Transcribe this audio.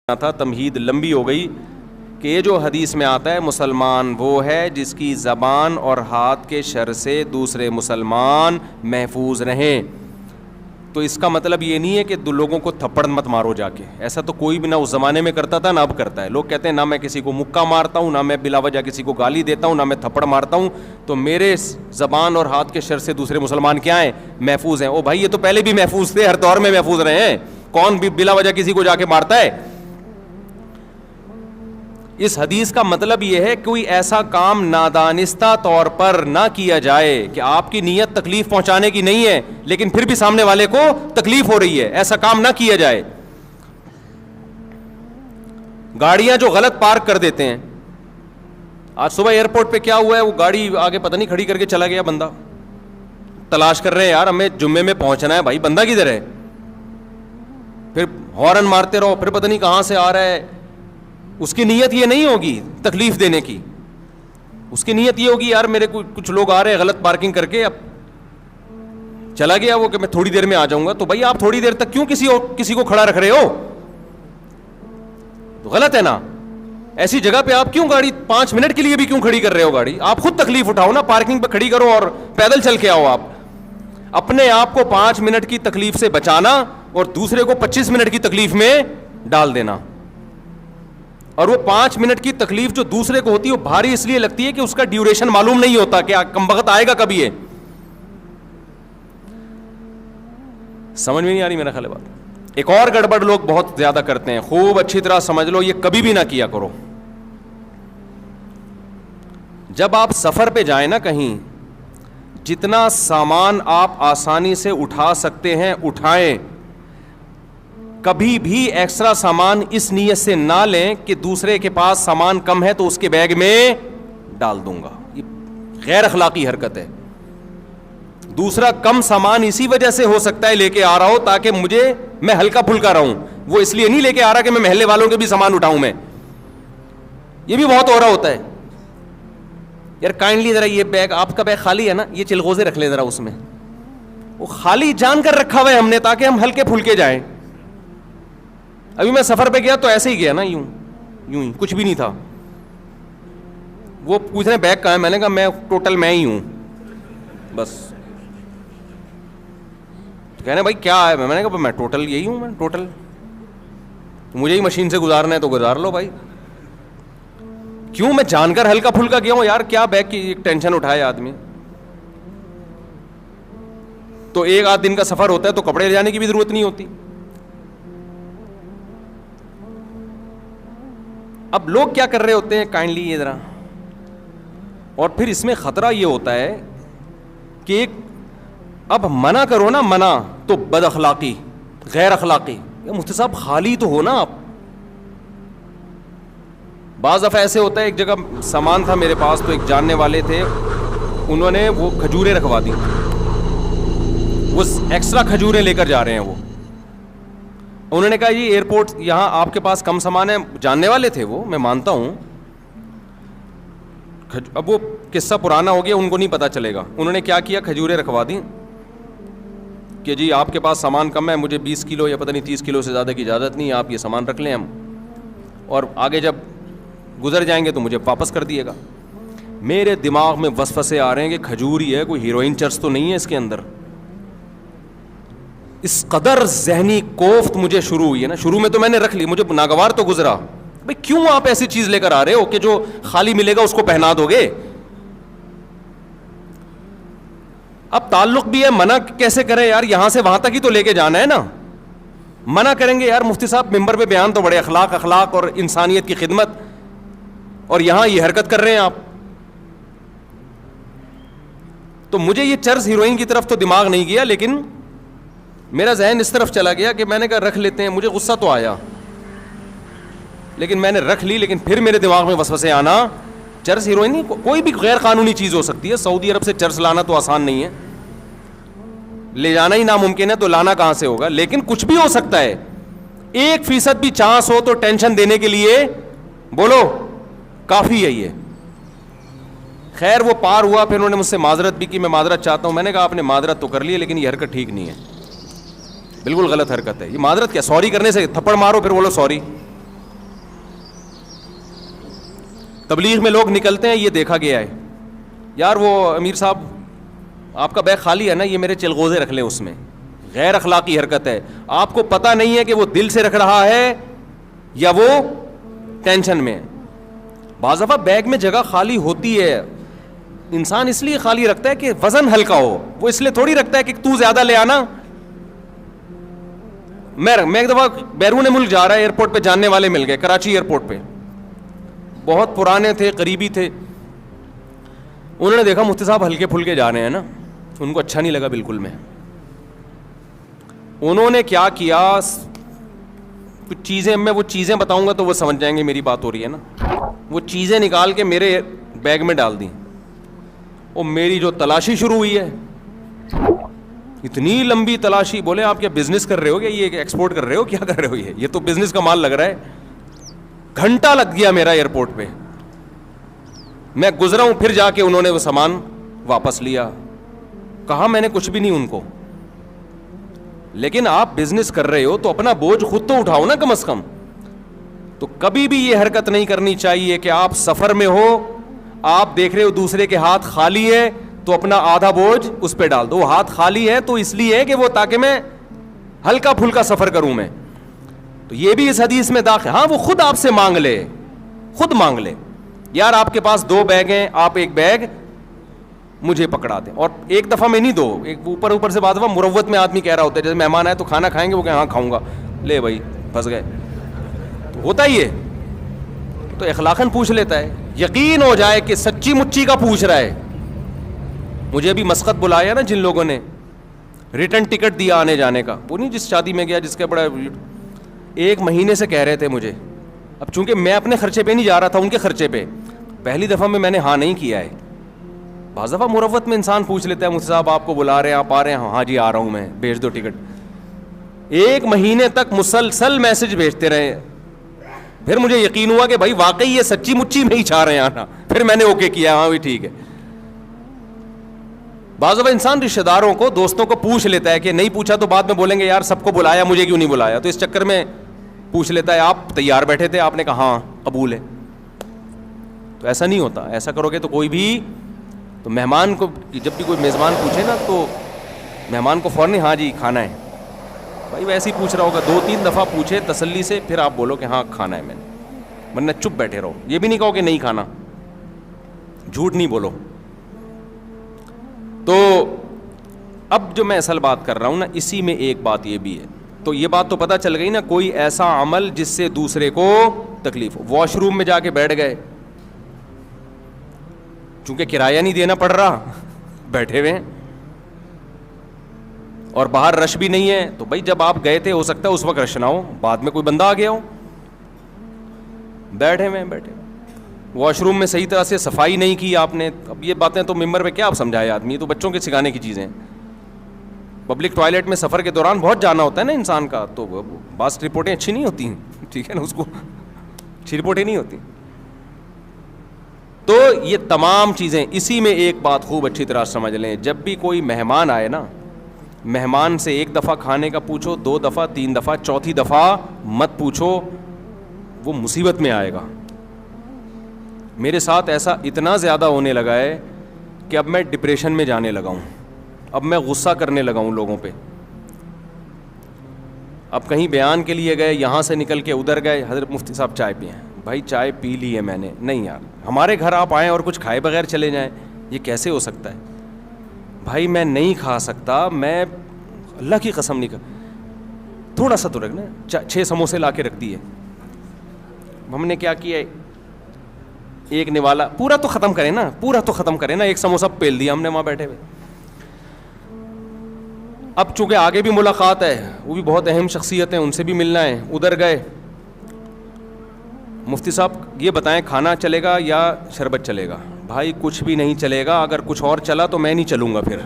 تھا, تمہید لمبی ہو گئی, کہ یہ جو حدیث میں آتا ہے مسلمان وہ ہے جس کی زبان اور ہاتھ کے شر سے دوسرے مسلمان محفوظ رہیں. تو اس کا مطلب یہ نہیں ہے کہ لوگوں کو تھپڑ مت مارو جا کے, ایسا تو کوئی بھی نہ اس زمانے میں کرتا تھا نہ اب کرتا ہے. لوگ کہتے ہیں نہ میں کسی کو مکہ مارتا ہوں, نہ میں بلا وجہ کسی کو گالی دیتا ہوں, نہ میں تھپڑ مارتا ہوں, تو میرے زبان اور ہاتھ کے شر سے دوسرے مسلمان کیا ہیں, محفوظ ہیں. او بھائی یہ تو پہلے بھی محفوظ تھے, ہر دور میں محفوظ رہے ہیں. کون بھی بلا وجہ کسی کو جا کے مارتا ہے؟ اس حدیث کا مطلب یہ ہے کوئی ایسا کام نادانستہ طور پر نہ کیا جائے کہ آپ کی نیت تکلیف پہنچانے کی نہیں ہے لیکن پھر بھی سامنے والے کو تکلیف ہو رہی ہے, ایسا کام نہ کیا جائے. گاڑیاں جو غلط پارک کر دیتے ہیں, آج صبح ایئرپورٹ پہ کیا ہوا ہے, وہ گاڑی آگے پتہ نہیں کھڑی کر کے چلا گیا بندہ, تلاش کر رہے ہیں یار ہمیں جمعے میں پہنچنا ہے, بھائی بندہ کدھر ہے؟ پھر ہارن مارتے رہو, پھر پتہ نہیں کہاں سے آ رہا ہے. اس کی نیت یہ نہیں ہوگی تکلیف دینے کی, اس کی نیت یہ ہوگی یار میرے کچھ لوگ آ رہے ہیں غلط پارکنگ کر کے, اب چلا گیا وہ کہ میں تھوڑی دیر میں آ جاؤں گا. تو بھائی آپ تھوڑی دیر تک کیوں کسی کو کھڑا رکھ رہے ہو؟ تو غلط ہے نا. ایسی جگہ پہ آپ کیوں گاڑی 5 منٹ کے لیے بھی کیوں کھڑی کر رہے ہو گاڑی؟ آپ خود تکلیف اٹھاؤ نا, پارکنگ پہ کھڑی کرو اور پیدل چل کے آؤ. آپ اپنے آپ کو 5 منٹ کی تکلیف سے بچانا اور دوسرے کو 25 منٹ کی تکلیف میں ڈال دینا. اور وہ 5 منٹ کی تکلیف جو دوسرے کو ہوتی ہے وہ بھاری اس لیے لگتی ہے کہ اس کا ڈیوریشن معلوم نہیں ہوتا کہ کم وقت آئے گا کبھی. ہے سمجھ میں نہیں آ رہی میرا خیال ہے بات. ایک اور گڑبڑ لوگ بہت زیادہ کرتے ہیں, خوب اچھی طرح سمجھ لو, یہ کبھی بھی نہ کیا کرو. جب آپ سفر پہ جائیں نا کہیں, جتنا سامان آپ آسانی سے اٹھا سکتے ہیں اٹھائیں. کبھی بھی ایکسٹرا سامان اس نیت سے نہ لیں کہ دوسرے کے پاس سامان کم ہے تو اس کے بیگ میں ڈال دوں گا. یہ غیر اخلاقی حرکت ہے. دوسرا کم سامان اسی وجہ سے ہو سکتا ہے لے کے آ رہا ہو تاکہ میں ہلکا پھلکا رہوں, وہ اس لیے نہیں لے کے آ رہا کہ میں محلے والوں کے بھی سامان اٹھاؤں. میں یہ بھی بہت ہو رہا ہوتا ہے. یار کائنڈلی ذرا یہ بیگ, آپ کا بیگ خالی ہے نا, یہ چلغوزے رکھ لیں ذرا اس میں. وہ خالی جان کر رکھا ہوا ہے ہم نے تاکہ ہم ہلکے پھلکے جائیں. ابھی میں سفر پہ گیا تو ایسے ہی گیا نا, یوں ہی کچھ بھی نہیں تھا. وہ پوچھ رہے ہیں بیگ کہاں ہے, میں نے کہا میں ٹوٹل میں ہی ہوں بس. کہنے بھائی کیا ہے, میں نے کہا میں ٹوٹل یہی ہوں, میں ٹوٹل مجھے ہی مشین سے گزارنا ہے تو گزار لو بھائی. کیوں میں جان کر ہلکا پھلکا گیا ہوں یار, کیا بیگ کی ٹینشن اٹھائے آدمی. تو 1-8 دن کا سفر ہوتا ہے تو کپڑے لے جانے کی بھی ضرورت نہیں ہوتی. اب لوگ کیا کر رہے ہوتے ہیں کائنڈلی یہ ذرا, اور پھر اس میں خطرہ یہ ہوتا ہے کہ اب منع کرو نا, منع تو بد اخلاقی, غیر اخلاقی. مفتی صاحب خالی تو ہو نا آپ. بعض دفعہ ایسے ہوتا ہے, ایک جگہ سامان تھا میرے پاس تو ایک جاننے والے تھے, انہوں نے وہ کھجوریں رکھوا دی, وہ ایکسٹرا کھجوریں لے کر جا رہے ہیں. وہ انہوں نے کہا جی ایئرپورٹ یہاں آپ کے پاس کم سامان ہے. جاننے والے تھے وہ, میں مانتا ہوں. اب وہ قصہ پرانا ہو گیا, ان کو نہیں پتا چلے گا. انہوں نے کیا کیا, کھجوریں رکھوا دی کہ جی آپ کے پاس سامان کم ہے, مجھے 20 کلو یا پتہ نہیں 30 کلو سے زیادہ کی اجازت نہیں, آپ یہ سامان رکھ لیں ہم, اور آگے جب گزر جائیں گے تو مجھے واپس کر دیے گا. میرے دماغ میں وسوسے آ رہے ہیں کہ کھجور ہی ہے, کوئی ہیروئن چرس تو نہیں ہے اس کے اندر. اس قدر ذہنی کوفت مجھے شروع ہوئی ہے نا. شروع میں تو میں نے رکھ لی, مجھے ناگوار تو گزرا, بھئی کیوں آپ ایسی چیز لے کر آ رہے ہو کہ جو خالی ملے گا اس کو پہنا دو گے. اب تعلق بھی ہے, منع کیسے کریں یار, یہاں سے وہاں تک ہی تو لے کے جانا ہے نا. منع کریں گے یار مفتی صاحب ممبر پہ بیان تو بڑے اخلاق اور انسانیت کی خدمت, اور یہاں یہ حرکت کر رہے ہیں آپ. تو مجھے یہ چرس ہیروئن کی طرف تو دماغ نہیں گیا, لیکن میرا ذہن اس طرف چلا گیا کہ میں نے کہا رکھ لیتے ہیں. مجھے غصہ تو آیا لیکن میں نے رکھ لی. لیکن پھر میرے دماغ میں وسوسے آنا, چرس ہیروئن نہیں, کوئی بھی غیر قانونی چیز ہو سکتی ہے. سعودی عرب سے چرس لانا تو آسان نہیں ہے, لے جانا ہی ناممکن ہے, تو لانا کہاں سے ہوگا. لیکن کچھ بھی ہو سکتا ہے. 1% بھی چانس ہو تو ٹینشن دینے کے لیے بولو کافی ہے یہ. خیر وہ پار ہوا, پھر انہوں نے مجھ سے معذرت بھی کی, میں معذرت چاہتا ہوں. میں نے کہا آپ نے معذرت تو کر لی ہے لیکن یہ حرکت ٹھیک نہیں ہے, بالکل غلط حرکت ہے. یہ معذرت کیا, سوری کرنے سے تھپڑ مارو پھر بولو سوری, تبلیغ میں لوگ نکلتے ہیں, یہ دیکھا گیا ہے, یار وہ امیر صاحب آپ کا بیگ خالی ہے نا, یہ میرے چلغوزے رکھ لیں اس میں. غیر اخلاقی حرکت ہے. آپ کو پتہ نہیں ہے کہ وہ دل سے رکھ رہا ہے یا وہ ٹینشن میں. بعض دفعہ بیگ میں جگہ خالی ہوتی ہے, انسان اس لیے خالی رکھتا ہے کہ وزن ہلکا ہو, وہ اس لیے تھوڑی رکھتا ہے کہ تو زیادہ لے آنا. میں ایک دفعہ بیرون ملک جا رہا ہے, ایئرپورٹ پہ جاننے والے مل گئے, کراچی ایئرپورٹ پہ, بہت پرانے تھے, قریبی تھے. انہوں نے دیکھا مفتی صاحب ہلکے پھلکے جا رہے ہیں نا, ان کو اچھا نہیں لگا بالکل. میں انہوں نے کیا کیا, کچھ چیزیں, میں وہ چیزیں بتاؤں گا تو وہ سمجھ جائیں گے میری بات ہو رہی ہے نا. وہ چیزیں نکال کے میرے بیگ میں ڈال دیں, اور میری جو تلاشی شروع ہوئی ہے, اتنی لمبی تلاشی. بولے آپ کیا بزنس کر رہے ہو, کیا یہ ایکسپورٹ کر رہے ہو, کیا کر رہے ہو, یہ تو بزنس کا مال لگ رہا ہے. گھنٹہ لگ گیا میرا ایئرپورٹ پہ. میں گزرا ہوں, پھر جا کے انہوں نے وہ سامان واپس لیا. کہا میں نے کچھ بھی نہیں ان کو, لیکن آپ بزنس کر رہے ہو تو اپنا بوجھ خود تو اٹھاؤ نا کم از کم. تو کبھی بھی یہ حرکت نہیں کرنی چاہیے کہ آپ سفر میں ہو, آپ دیکھ رہے ہو دوسرے کے ہاتھ خالی ہے تو اپنا آدھا بوجھ اس پہ ڈال دو. وہ ہاتھ خالی ہے تو اس لیے ہے کہ وہ تاکہ میں ہلکا پھلکا سفر کروں میں. تو یہ بھی اس حدیث میں داخل. ہاں وہ خود آپ سے مانگ لے, خود مانگ لے, یار آپ کے پاس 2 بیگ ہیں, آپ ایک بیگ مجھے پکڑا دیں. اور ایک دفعہ میں نہیں, 2 ایک اوپر سے. بعض دفعہ مروت میں آدمی کہہ رہا ہوتا ہے, جیسے مہمان آئے تو کھانا کھائیں گے, وہ کہ ہاں کھاؤں گا, لے بھائی پھنس گئے. تو ہوتا ہی ہے, تو اخلاقاً پوچھ لیتا ہے, یقین ہو جائے کہ سچی مچی کا پوچھ رہا ہے. مجھے ابھی مسقط بلایا نا جن لوگوں نے, ریٹرن ٹکٹ دیا آنے جانے کا, وہ نہیں جس شادی میں گیا جس کا بڑا 1 مہینے سے کہہ رہے تھے مجھے. اب چونکہ میں اپنے خرچے پہ نہیں جا رہا تھا, ان کے خرچے پہ, پہلی دفعہ میں نے ہاں نہیں کیا ہے. بعض دفعہ مروت میں انسان پوچھ لیتا ہے, مجھ سے صاحب آپ کو بلا رہے ہیں, آپ آ رہے ہیں, ہاں جی آ رہا ہوں میں, بھیج دو ٹکٹ. 1 مہینے تک مسلسل میسج بھیجتے رہے. پھر مجھے یقین ہوا کہ بھائی واقعی یہ سچی مچی میں ہی چاہ رہے ہیں آنا. پھر میں نے اوکے کیا, ہاں بھی ٹھیک ہے. بعض دفعہ انسان رشتے داروں کو, دوستوں کو پوچھ لیتا ہے کہ نہیں پوچھا تو بعد میں بولیں گے یار سب کو بلایا, مجھے کیوں نہیں بلایا. تو اس چکر میں پوچھ لیتا ہے, آپ تیار بیٹھے تھے, آپ نے کہا ہاں قبول ہے. تو ایسا نہیں ہوتا. ایسا کرو گے تو کوئی بھی, تو مہمان کو جب بھی کوئی میزبان پوچھے نا تو مہمان کو فوراً ہاں جی کھانا ہے, بھائی ویسے ہی پوچھ رہا ہوگا, 2-3 دفعہ پوچھے تسلی سے, پھر آپ بولو کہ ہاں کھانا ہے میں نے, ورنہ چپ بیٹھے رہو. یہ بھی نہیں کہو کہ نہیں کھانا, جھوٹ نہیں بولو. تو اب جو میں اصل بات کر رہا ہوں نا, اسی میں ایک بات یہ بھی ہے. تو یہ بات تو پتہ چل گئی نا, کوئی ایسا عمل جس سے دوسرے کو تکلیف ہو. واش روم میں جا کے بیٹھ گئے, چونکہ کرایہ نہیں دینا پڑ رہا, بیٹھے ہوئے ہیں, اور باہر رش بھی نہیں ہے, تو بھائی جب آپ گئے تھے ہو سکتا ہے اس وقت رش نہ ہو, بعد میں کوئی بندہ آ گیا ہو, بیٹھے ہوئے. واش روم میں صحیح طرح سے صفائی نہیں کی آپ نے. اب یہ باتیں تو ممبر پہ کیا آپ سمجھائے آدمی, یہ تو بچوں کے سکھانے کی چیزیں. پبلک ٹوائلٹ میں سفر کے دوران بہت جانا ہوتا ہے نا انسان کا, تو بعض رپورٹیں اچھی نہیں ہوتی ہیں, ٹھیک ہے نا, اس کو اچھی رپورٹیں نہیں ہوتی. تو یہ تمام چیزیں, اسی میں ایک بات خوب اچھی طرح سمجھ لیں, جب بھی کوئی مہمان آئے نا, مہمان سے 1 دفعہ کھانے کا پوچھو, 2 دفعہ, 3 دفعہ, 4تھی دفعہ مت پوچھو, وہ مصیبت میں آئے گا. میرے ساتھ ایسا اتنا زیادہ ہونے لگا ہے کہ اب میں ڈپریشن میں جانے لگا ہوں, اب میں غصہ کرنے لگا ہوں لوگوں پہ. اب کہیں بیان کے لیے گئے, یہاں سے نکل کے ادھر گئے, حضرت مفتی صاحب چائے پئیں. بھائی چائے پی لی ہے میں نے. نہیں یار, ہمارے گھر آپ آئیں اور کچھ کھائے بغیر چلے جائیں, یہ کیسے ہو سکتا ہے؟ بھائی میں نہیں کھا سکتا, میں اللہ کی قسم نہیں تھوڑا سا تو رکھنا, 6 سموسے لا کے رکھ دیے. ہم نے کیا کیا, ایک نوالا, پورا تو ختم کریں نا, پورا تو ختم کریں نا, 1 سموسہ پیل دیا ہم نے وہاں بیٹھے ہوئے. اب چونکہ آگے بھی ملاقات ہے, وہ بھی بہت اہم شخصیت ہیں, ان سے بھی ملنا ہے. ادھر گئے, مفتی صاحب یہ بتائیں کھانا چلے گا یا شربت چلے گا؟ بھائی کچھ بھی نہیں چلے گا, اگر کچھ اور چلا تو میں نہیں چلوں گا پھر.